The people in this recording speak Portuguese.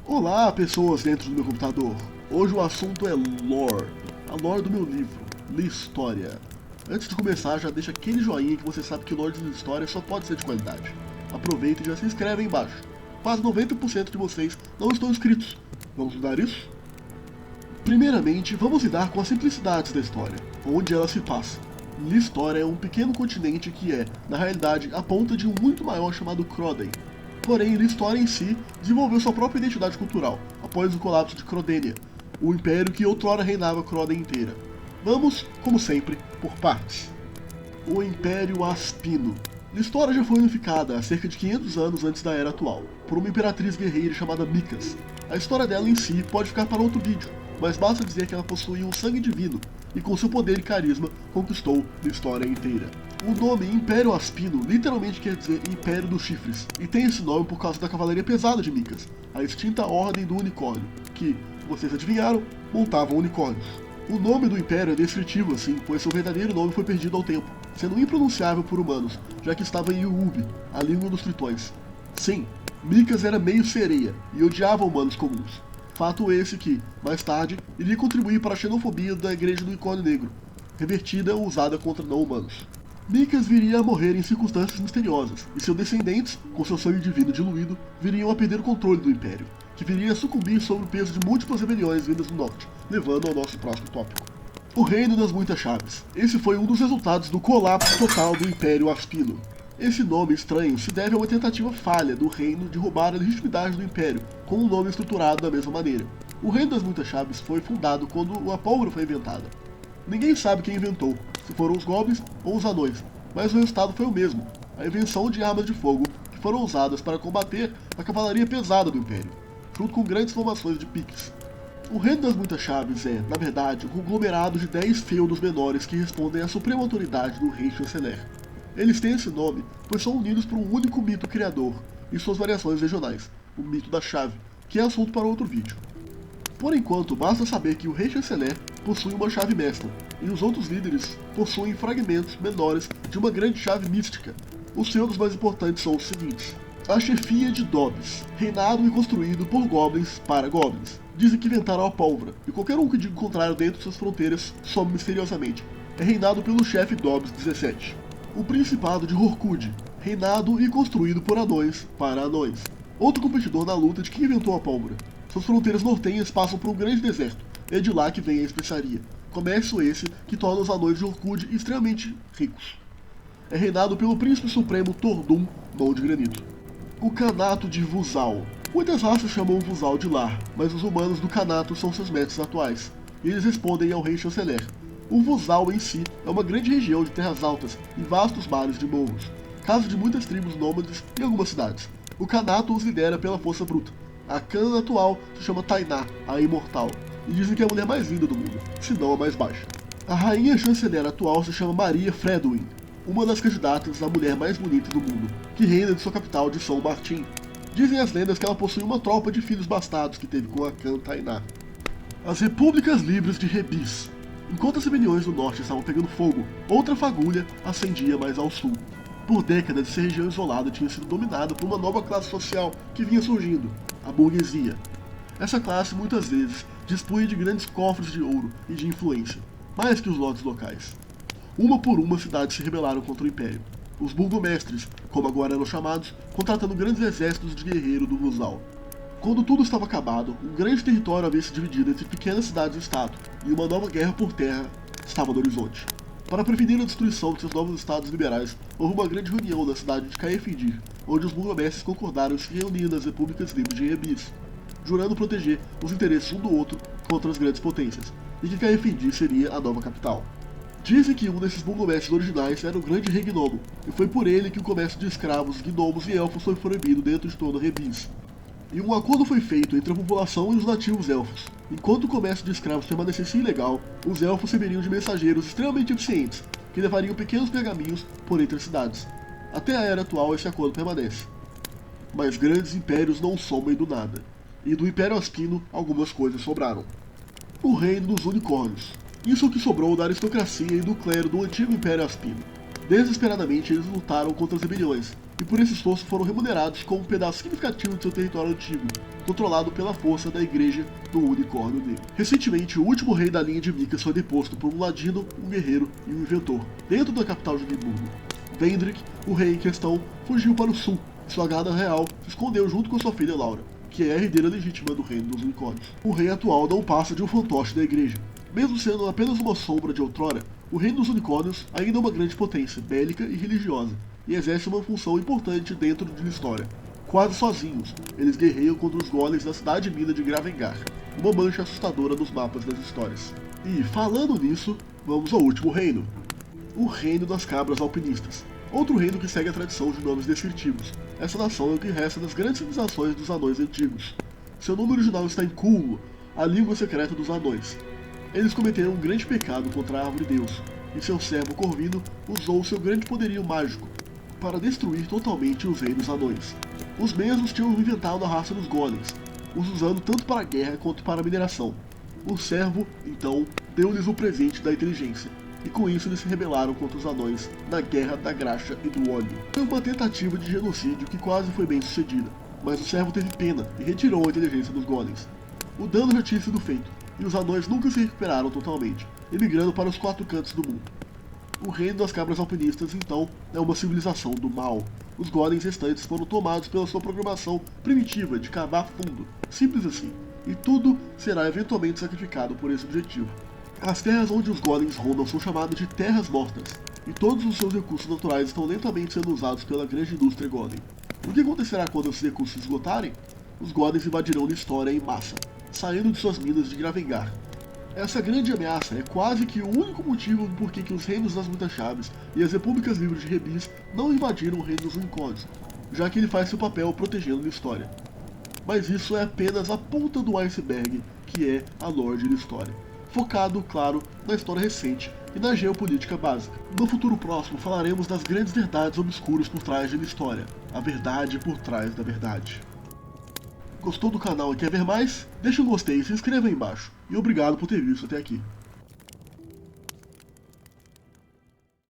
Olá, pessoas dentro do meu computador. Hoje o assunto é lore. A lore do meu livro, Listória. Antes de começar, já deixa aquele joinha que você sabe que lore de Listória só pode ser de qualidade. Aproveita e já se inscreve aí embaixo. Quase 90% de vocês não estão inscritos. Vamos mudar isso? Primeiramente, vamos lidar com as simplicidades da história, onde ela se passa. Listória é um pequeno continente que é, na realidade, a ponta de um muito maior chamado Croden. Porém, Listória em si desenvolveu sua própria identidade cultural, após o colapso de Crodênia, o império que outrora reinava Croden inteira. Vamos, como sempre, por partes. O Império Aspino. Listória já foi unificada há cerca de 500 anos antes da Era atual, por uma imperatriz guerreira chamada Micas. A história dela em si pode ficar para outro vídeo, mas basta dizer que ela possuía um sangue divino, e com seu poder e carisma conquistou Listória inteira. O nome Império Aspino literalmente quer dizer Império dos Chifres, e tem esse nome por causa da cavalaria pesada de Micas, a extinta Ordem do Unicórnio, que, vocês adivinharam, montavam unicórnios. O nome do Império é descritivo assim, pois seu verdadeiro nome foi perdido ao tempo, sendo impronunciável por humanos, já que estava em Uub, a língua dos tritões. Sim, Micas era meio sereia, e odiava humanos comuns. Fato esse que, mais tarde, iria contribuir para a xenofobia da Igreja do Unicórnio Negro, revertida ou usada contra não-humanos. Micas viria a morrer em circunstâncias misteriosas, e seus descendentes, com seu sangue divino diluído, viriam a perder o controle do Império, que viria a sucumbir sob o peso de múltiplas rebeliões vindas do Norte, levando ao nosso próximo tópico. O Reino das Muitas Chaves. Esse foi um dos resultados do colapso total do Império Aspino. Esse nome estranho se deve a uma tentativa falha do reino de roubar a legitimidade do Império, com um nome estruturado da mesma maneira. O Reino das Muitas Chaves foi fundado quando a pólvora foi inventada. Ninguém sabe quem inventou, se foram os goblins ou os anões, mas o resultado foi o mesmo, a invenção de armas de fogo que foram usadas para combater a cavalaria pesada do Império, junto com grandes formações de piques. O Reino das Muitas Chaves é, na verdade, um conglomerado de 10 feudos menores que respondem à suprema autoridade do Rei Chanceler. Eles têm esse nome pois são unidos por um único mito criador e suas variações regionais, o mito da chave, que é assunto para outro vídeo. Por enquanto, basta saber que o Rei Chanceler possui uma chave mestra, e os outros líderes possuem fragmentos menores de uma grande chave mística. Os feudos mais importantes são os seguintes: a chefia de Dobbs, reinado e construído por goblins para goblins. Dizem que inventaram a pólvora, e qualquer um que diga o contrário dentro de suas fronteiras some misteriosamente. É reinado pelo chefe Dobbs 17. O Principado de Horkud, reinado e construído por anões para anões. Outro competidor na luta de quem inventou a pólvora. Suas fronteiras nortenhas passam por um grande deserto, e é de lá que vem a especiaria. Comércio esse que torna os anões de Horkud extremamente ricos. É reinado pelo Príncipe Supremo Tordum, Mão de Granito. O Kanato de Vuzal. Muitas raças chamam o Vuzal de lar, mas os humanos do Kanato são seus mestres atuais, e eles respondem ao Rei Chanceler. O Vuzal em si é uma grande região de terras altas e vastos mares de morros, casa de muitas tribos nômades e algumas cidades. O Kanato os lidera pela força bruta. A Khan atual se chama Tainá, a Imortal, e dizem que é a mulher mais linda do mundo, se não a mais baixa. A rainha chanceler atual se chama Maria Fredwin, uma das candidatas à mulher mais bonita do mundo, que reina de sua capital de São Martim. Dizem as lendas que ela possui uma tropa de filhos bastardos que teve com a Khan Tainá. As Repúblicas Livres de Rebis. Enquanto as rebeliões do norte estavam pegando fogo, outra fagulha acendia mais ao sul. Por décadas, essa região isolada tinha sido dominada por uma nova classe social que vinha surgindo, a burguesia. Essa classe, muitas vezes, dispunha de grandes cofres de ouro e de influência, mais que os lordes locais. Uma por uma, cidades se rebelaram contra o Império. Os burgomestres, como agora eram chamados, contratando grandes exércitos de guerreiros do Vuzal. Quando tudo estava acabado, um grande território havia se dividido entre pequenas cidades-estado, e uma nova guerra por terra estava no horizonte. Para prevenir a destruição de seus novos estados liberais, houve uma grande reunião na cidade de Caefendir, onde os burgomestres concordaram em se reunir nas Repúblicas Livres de Rebis, jurando proteger os interesses um do outro contra as grandes potências, e que Caefendir seria a nova capital. Dizem que um desses burgomestres originais era o grande rei Gnomo, e foi por ele que o comércio de escravos, gnomos e elfos foi proibido dentro de toda Rebis. E um acordo foi feito entre a população e os nativos elfos. Enquanto o comércio de escravos permanecesse ilegal, os elfos serviriam de mensageiros extremamente eficientes, que levariam pequenos pergaminhos por entre as cidades. Até a era atual esse acordo permanece. Mas grandes impérios não somem do nada, e do Império Aspino algumas coisas sobraram. O Reino dos Unicórnios. Isso é o que sobrou da aristocracia e do clero do antigo Império Aspino. Desesperadamente eles lutaram contra as rebeliões, e por esse esforço foram remunerados com um pedaço significativo de seu território antigo, controlado pela força da Igreja do Unicórnio Negro. Recentemente, o último rei da linha de Micas foi deposto por um ladino, um guerreiro e um inventor, dentro da capital de Limburgo. Vendrick, o rei em questão, fugiu para o sul, e sua guarda real se escondeu junto com sua filha Laura, que é a herdeira legítima do reino dos unicórnios. O rei atual não passa de um fantoche da igreja. Mesmo sendo apenas uma sombra de outrora, o reino dos unicórnios ainda é uma grande potência, bélica e religiosa, e exerce uma função importante dentro de história. Quase sozinhos, eles guerreiam contra os golems da cidade-mina de Gravengar, uma mancha assustadora nos mapas das histórias. E, falando nisso, vamos ao último reino. O Reino das Cabras Alpinistas. Outro reino que segue a tradição de nomes descritivos. Essa nação é o que resta das grandes civilizações dos anões antigos. Seu nome original está em Kulmo, a língua secreta dos anões. Eles cometeram um grande pecado contra a Árvore Deus, e seu servo Corvino usou seu grande poderio mágico para destruir totalmente os reinos anões. Os mesmos tinham inventado a raça dos golems, os usando tanto para a guerra quanto para a mineração. O servo, então, deu-lhes o presente da inteligência, e com isso eles se rebelaram contra os anões na Guerra da Graxa e do Óleo. Foi uma tentativa de genocídio que quase foi bem sucedida, mas o servo teve pena e retirou a inteligência dos golems. O dano já tinha sido feito, e os anões nunca se recuperaram totalmente, emigrando para os 4 cantos do mundo. O reino das cabras alpinistas, então, é uma civilização do mal. Os golems restantes foram tomados pela sua programação primitiva de cavar fundo, simples assim, e tudo será eventualmente sacrificado por esse objetivo. As terras onde os golems rondam são chamadas de terras mortas, e todos os seus recursos naturais estão lentamente sendo usados pela grande indústria golem. O que acontecerá quando esses recursos se esgotarem? Os golems invadirão a história em massa, saindo de suas minas de Gravengar. Essa grande ameaça é quase que o único motivo por que os reinos das muitas chaves e as repúblicas livres de Rebis não invadiram o reino dos unicórnios, já que ele faz seu papel protegendo a história. Mas isso é apenas a ponta do iceberg, que é a lore de história, focado, claro, na história recente e na geopolítica básica. No futuro próximo falaremos das grandes verdades obscuras por trás da história, a verdade por trás da verdade. Gostou do canal e quer ver mais? Deixa um gostei e se inscreva aí embaixo. E obrigado por ter visto até aqui.